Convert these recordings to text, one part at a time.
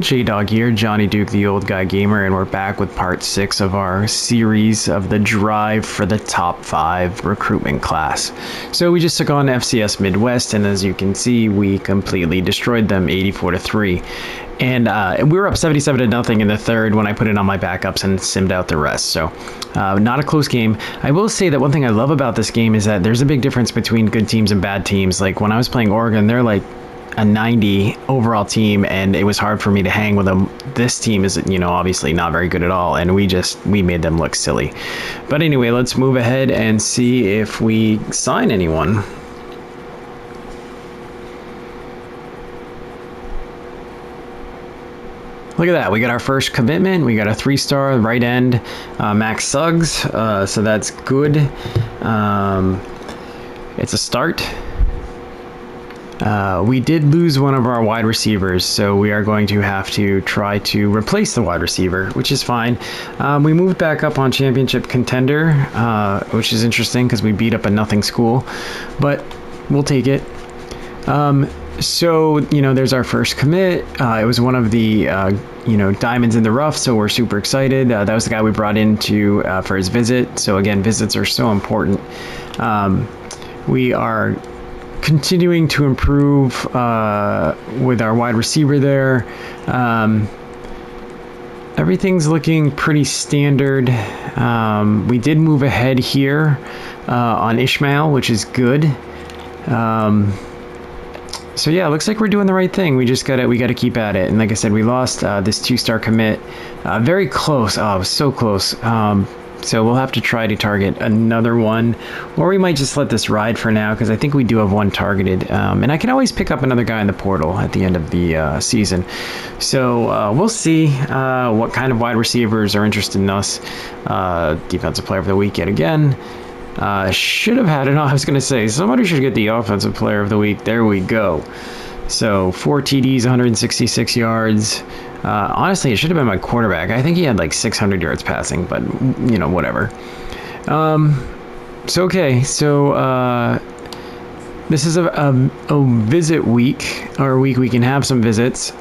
J-Dog here, Johnny Duke, the old guy gamer, and we're back with part 6 of our series of the drive for the top 5 recruitment class. So we just took on FCS Midwest, and as you can see, we completely destroyed them 84-3. And we were up 77-0 in the third when I put it on my backups and simmed out the rest. So not a close game. I will say that one thing I love about this game is that there's a big difference between good teams and bad teams. Like when I was playing Oregon, they're like a 90 overall team, and it was hard for me to hang with them. This team is, obviously not very good at all, and we made them look silly. But anyway, let's move ahead and see if we sign anyone. Look at that, we got our first commitment. We got a 3-star right end, Max Suggs, so that's good. It's a start. We did lose one of our wide receivers, so we are going to have to try to replace the wide receiver, which is fine. We moved back up on championship contender, which is interesting because we beat up a nothing school, but we'll take it. So, there's our first commit. It was one of the, diamonds in the rough, so we're super excited. That was the guy we brought in for his visit. So again, visits are so important. We are continuing to improve with our wide receiver there. Everything's looking pretty standard. We did move ahead here on Ishmael, which is good. So yeah, it looks like we're doing the right thing. We gotta keep at it. And like I said, we lost this 2-star commit. Very close. Oh, it was so close. So we'll have to try to target another one, or we might just let this ride for now because I think we do have one targeted. And I can always pick up another guy in the portal at the end of the season. So we'll see what kind of wide receivers are interested in us. Defensive player of the week yet again. Should have had it. I was going to say somebody should get the offensive player of the week. There we go. So 4 TDs, 166 yards. Honestly, it should have been my quarterback. I think he had like 600 yards passing, but whatever. So this is a visit week, or a week we can have some visits.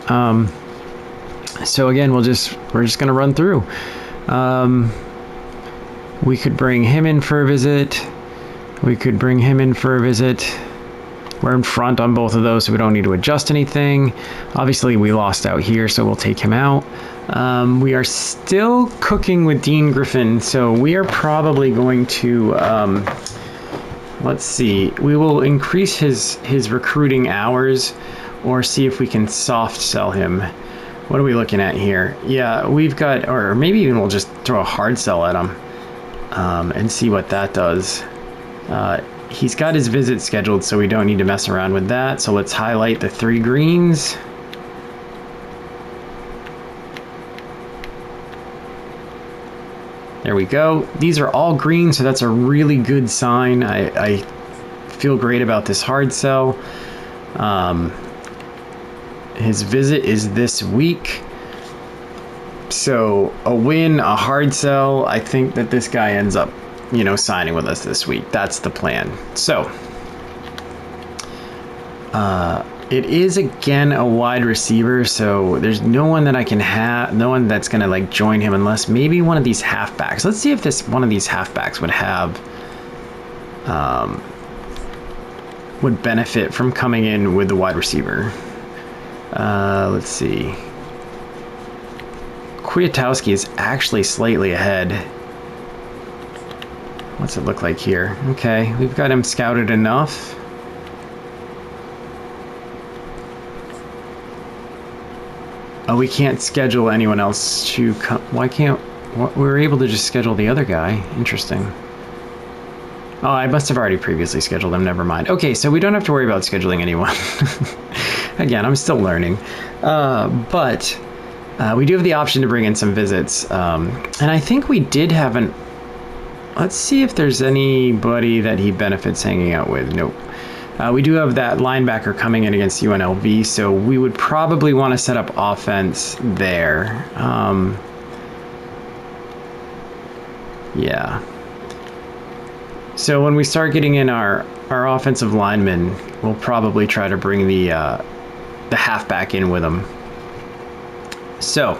So again, we're just gonna run through. We could bring him in for a visit. We're in front on both of those, so we don't need to adjust anything. Obviously, we lost out here, so we'll take him out. We are still cooking with Dean Griffin, so we are probably going to, let's see, we will increase his recruiting hours or see if we can soft sell him. What are we looking at here? Yeah, we've got, or maybe even we'll just throw a hard sell at him and see what that does. He's got his visit scheduled, so we don't need to mess around with that. So let's highlight the 3 greens. There we go. These are all green, so that's a really good sign. I feel great about this hard sell. His visit is this week. So a win, a hard sell. I think that this guy ends up signing with us this week. That's the plan. So it is again a wide receiver, so there's no one that I can have, no one that's gonna like join him unless maybe one of these halfbacks. Let's see if one of these halfbacks would have would benefit from coming in with the wide receiver. Let's see. Kwiatkowski is actually slightly ahead. What's it look like here? Okay, we've got him scouted enough. Oh, we can't schedule anyone else to come. Why can't... We were able to just schedule the other guy. Interesting. Oh, I must have already previously scheduled him. Never mind. Okay, so we don't have to worry about scheduling anyone. Again, I'm still learning. But we do have the option to bring in some visits. And I think we did have an... Let's see if there's anybody that he benefits hanging out with. Nope. We do have that linebacker coming in against UNLV, so we would probably want to set up offense there. Yeah. So when we start getting in our offensive linemen, we'll probably try to bring the halfback in with them. So,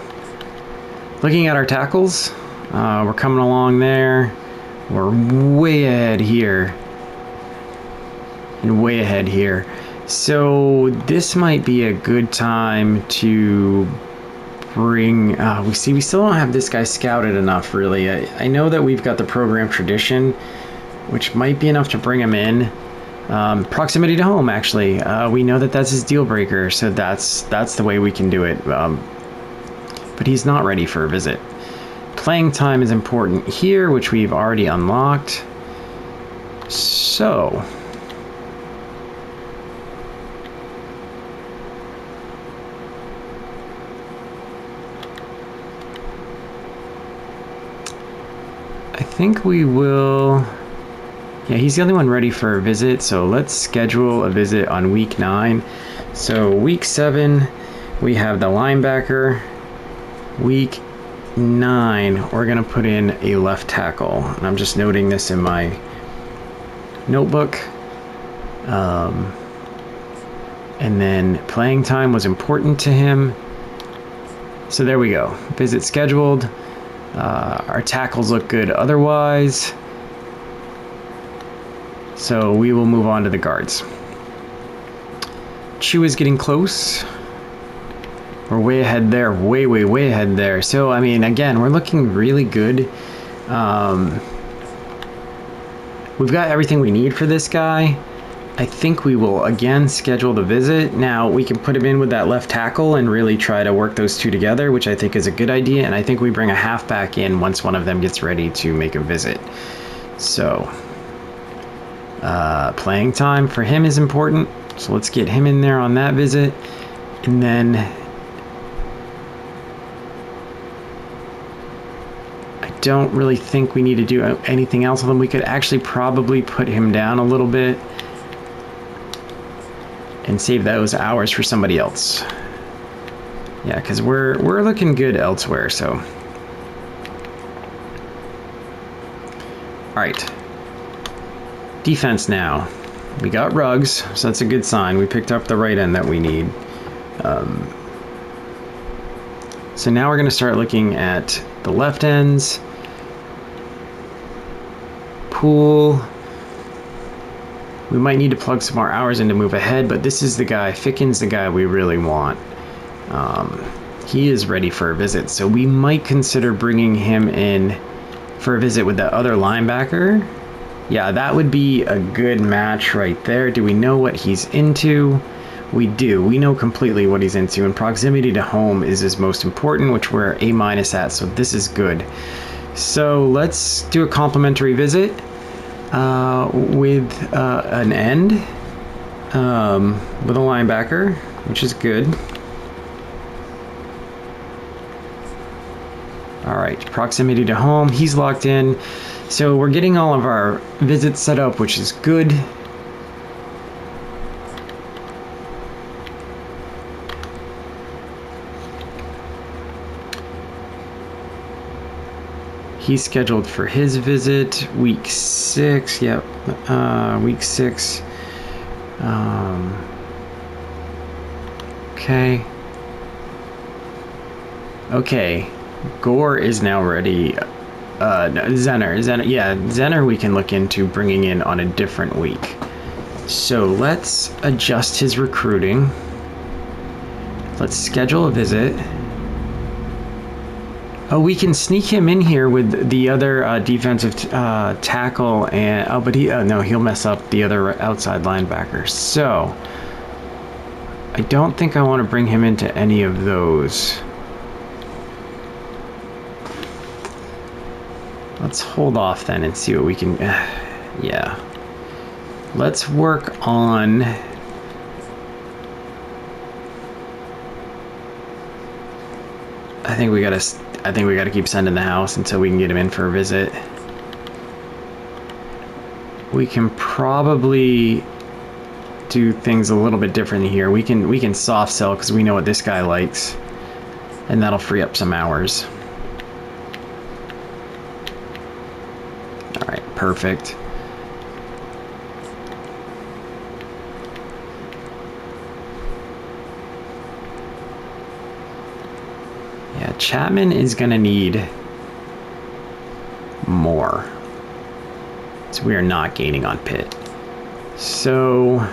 looking at our tackles, we're coming along there. We're way ahead here. And way ahead here. So, this might be a good time to bring... we still don't have this guy scouted enough, really. I know that we've got the program tradition, which might be enough to bring him in. Proximity to home, actually. We know that that's his deal breaker, so that's the way we can do it. But he's not ready for a visit. Playing time is important here, which we've already unlocked. So... I think we will... Yeah, he's the only one ready for a visit, so let's schedule a visit on week 9. So week 7, we have the linebacker. Week 9, we're going to put in a left tackle. And I'm just noting this in my notebook. And then playing time was important to him. So there we go. Visit scheduled. Our tackles look good otherwise. So we will move on to the guards. Chew is getting close. We're way ahead there, way ahead there. So, I mean, again, we're looking really good. We've got everything we need for this guy. I think we will, again, schedule the visit. Now, we can put him in with that left tackle and really try to work those two together, which I think is a good idea. And I think we bring a halfback in once one of them gets ready to make a visit. So... playing time for him is important, so let's get him in there on that visit. And then I don't really think we need to do anything else with him. We could actually probably put him down a little bit and save those hours for somebody else. Yeah, because we're looking good elsewhere. So all right. Defense now. We got Ruggs, so that's a good sign. We picked up the right end that we need. So now we're going to start looking at the left ends. Pool. We might need to plug some more hours in to move ahead, but this is the guy. Ficken's the guy we really want. He is ready for a visit, so we might consider bringing him in for a visit with the other linebacker. Yeah, that would be a good match right there. Do we know what he's into? We do. We know completely what he's into, and proximity to home is his most important, which we're A- at, so this is good. So let's do a complimentary visit with an end, with a linebacker, which is good. All right, proximity to home. He's locked in. So we're getting all of our visits set up, which is good. He's scheduled for his visit week 6. Yep, week 6. Okay. Okay. Gore is now ready. Zenner, yeah, Zenner we can look into bringing in on a different week. So let's adjust his recruiting. Let's schedule a visit. Oh, we can sneak him in here with the other defensive tackle, and but no, he'll mess up the other outside linebacker. So I don't think I want to bring him into any of those. Let's hold off then and see what we can... yeah. Let's work on... I think we gotta keep sending the house until we can get him in for a visit. We can probably do things a little bit different here. We can soft sell because we know what this guy likes, and that'll free up some hours. All right, perfect. Yeah, Chapman is going to need more. So we are not gaining on Pitt. So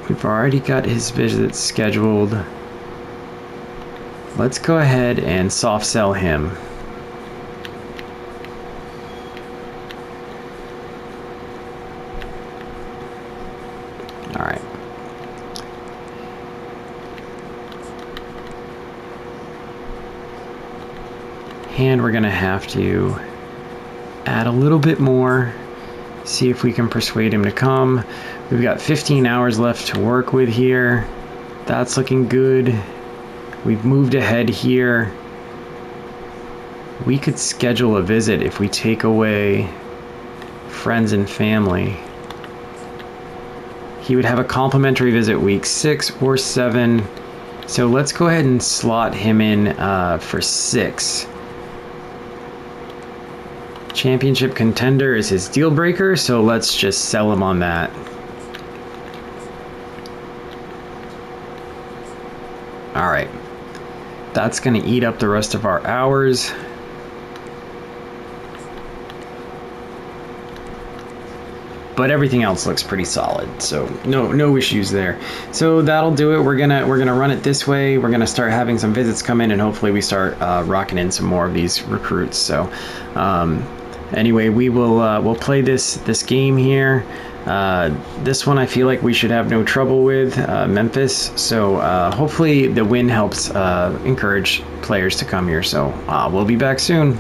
we've already got his visit scheduled. Let's go ahead and soft sell him. All right. And we're going to have to add a little bit more, see if we can persuade him to come. We've got 15 hours left to work with here. That's looking good. We've moved ahead here. We could schedule a visit if we take away friends and family. He would have a complimentary visit week 6 or 7. So let's go ahead and slot him in for 6. Championship contender is his deal breaker, so let's just sell him on that. All right. That's going to eat up the rest of our hours. But everything else looks pretty solid, so no issues there. So that'll do it. We're gonna run it this way. We're gonna start having some visits come in, and hopefully we start rocking in some more of these recruits. So anyway, we'll play this game here. This one I feel like we should have no trouble with, Memphis. So hopefully the win helps encourage players to come here. So we'll be back soon.